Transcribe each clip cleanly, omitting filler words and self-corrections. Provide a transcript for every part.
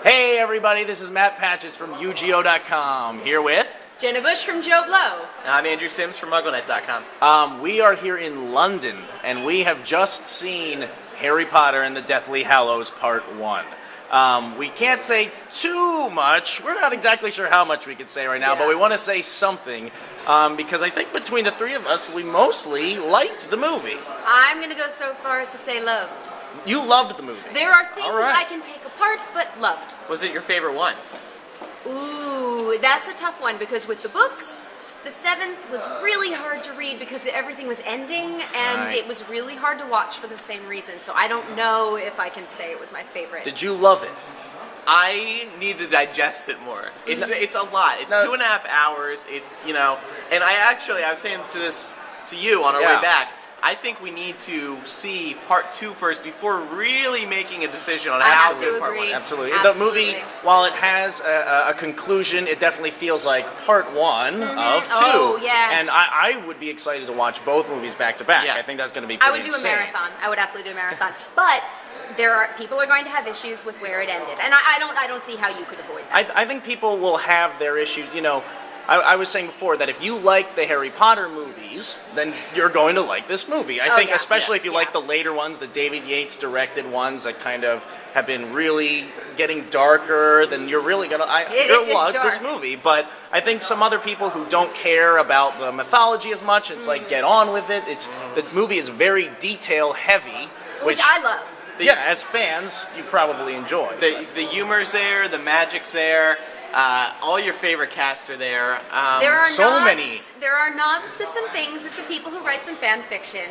Hey everybody, this is Matt Patches from UGO.com, here with... Jenna Bush from JoBlo. I'm Andrew Sims from MuggleNet.com. We are here in London, and we have just seen Harry Potter and the Deathly Hallows Part 1. We can't say too much. We're not exactly sure how much we could say right now, but we want to say something, because I think between the three of us, we mostly liked the movie. I'm going to go so far as to say loved. You loved the movie. There are things I can take apart, but loved. Was it your favorite one? Ooh, that's a tough one, because with the books, the 7th was really hard to read because everything was ending, and it was really hard to watch for the same reason, so I don't know if I can say it was my favorite. Did you love it? I need to digest it more. It's a lot. It's 2.5 hours. And I was saying to you on our way back. I think we need to see Part 2 first before really making a decision on how good Part 1 is. Absolutely. The movie, while it has a conclusion, it definitely feels like Part 1 of 2. Oh, yeah. And I would be excited to watch both movies back to back. Yeah. I think that's going to be pretty I would do insane. a marathon. I would absolutely do a marathon. But people are going to have issues with where it ended, and I don't see how you could avoid that. I think people will have their issues. I was saying before that if you like the Harry Potter movies, then you're going to like this movie. I think especially if you like the later ones, the David Yates directed ones that kind of have been really getting darker, then you're really going to love this movie. But I think some other people who don't care about the mythology as much, it's like get on with it. The movie is very detail heavy. Which I love. As fans, you probably enjoy. The humor's there, the magic's there. All your favorite cast are there. There are many. There are nods to some things that some people who write some fan fiction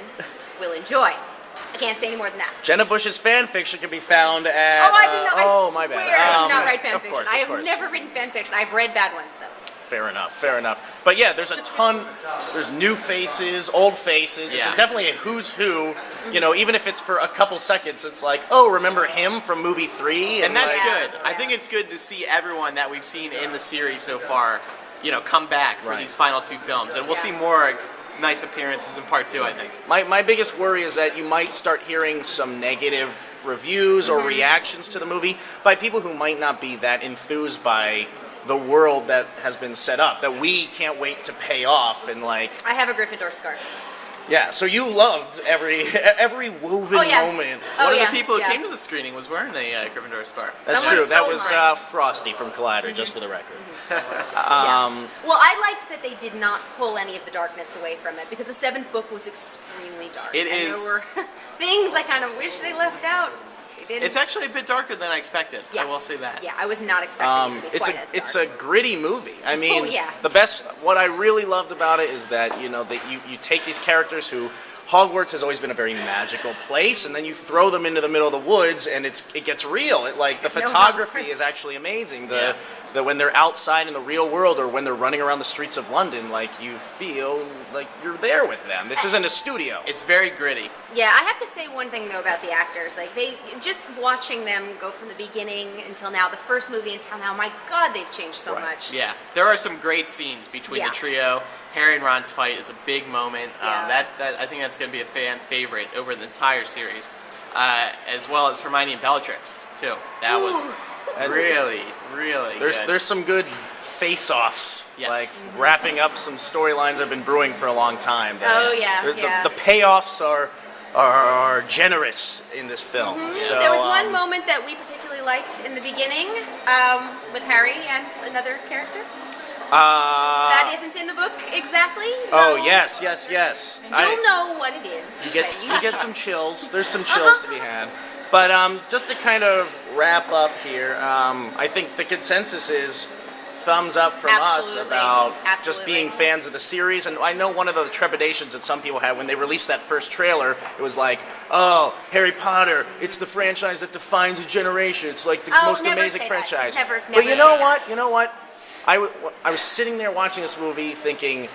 will enjoy. I can't say any more than that. Jenna Bush's fan fiction can be found at... I do not. I my swear bad. I do not write fan fiction. I have course. never written fan fiction. I've read bad ones though. Fair enough. But yeah, there's a ton. There's new faces, old faces. It's definitely a who's who. Even if it's for a couple seconds, it's like, oh, remember him from movie 3? And that's good. I think it's good to see everyone that we've seen in the series so far, come back for these final 2 films. And we'll see more nice appearances in Part 2, I think. My biggest worry is that you might start hearing some negative reviews or reactions to the movie by people who might not be that enthused by the world that has been set up, that we can't wait to pay off, and I have a Gryffindor scarf. Yeah, so you loved every woven moment. One of the people who came to the screening was wearing a Gryffindor scarf. That's true. That was Frosty from Collider, just for the record. Well, I liked that they did not pull any of the darkness away from it, because the 7th book was extremely dark. It is. There were things I kind of wish they left out. It's actually a bit darker than I expected. I will say that. Yeah, I was not expecting it to be quite as dark. It's a gritty movie. I mean, what I really loved about it is that you take these characters who Hogwarts has always been a very magical place, and then you throw them into the middle of the woods, and it gets real. The photography is actually amazing. When they're outside in the real world, or when they're running around the streets of London, you feel like you're there with them. This isn't a studio. It's very gritty. Yeah, I have to say one thing though about the actors. They just watching them go from the beginning until now, the first movie until now. My God, they've changed so much. Yeah, there are some great scenes between the trio. Harry and Ron's fight is a big moment. I think that's going to be a fan favorite over the entire series, as well as Hermione and Bellatrix too. That was really good. There's some good face-offs, wrapping up some storylines I've been brewing for a long time. The payoffs are generous in this film. So, there was one moment that we particularly liked in the beginning with Harry and another character. That isn't in the book exactly. Oh yes. You'll know what it is. You get some chills. There's some chills to be had. But just to kind of wrap up here, I think the consensus is thumbs up from us about just being fans of the series. And I know one of the trepidations that some people had when they released that first trailer, it was like, oh, Harry Potter, it's the franchise that defines a generation. It's like the most amazing franchise. Never but you know what? I was sitting there watching this movie thinking,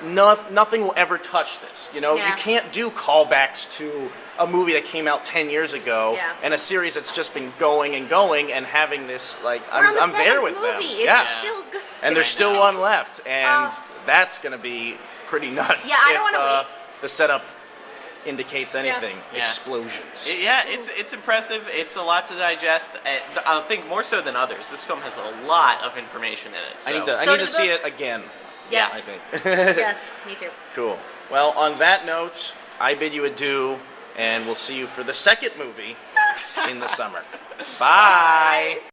nothing will ever touch this. You can't do callbacks to a movie that came out 10 years ago and a series that's just been going and having this, I'm there with them. It's still good. And there's still one left, and that's going to be pretty nuts I don't want to wait. The setup indicates anything. Yeah. Explosions. It's impressive. It's a lot to digest. I think more so than others. This film has a lot of information in it. So. I need to see it again. Yes. I think. Yes, me too. Cool. Well, on that note, I bid you adieu, and we'll see you for the second movie in the summer. Bye.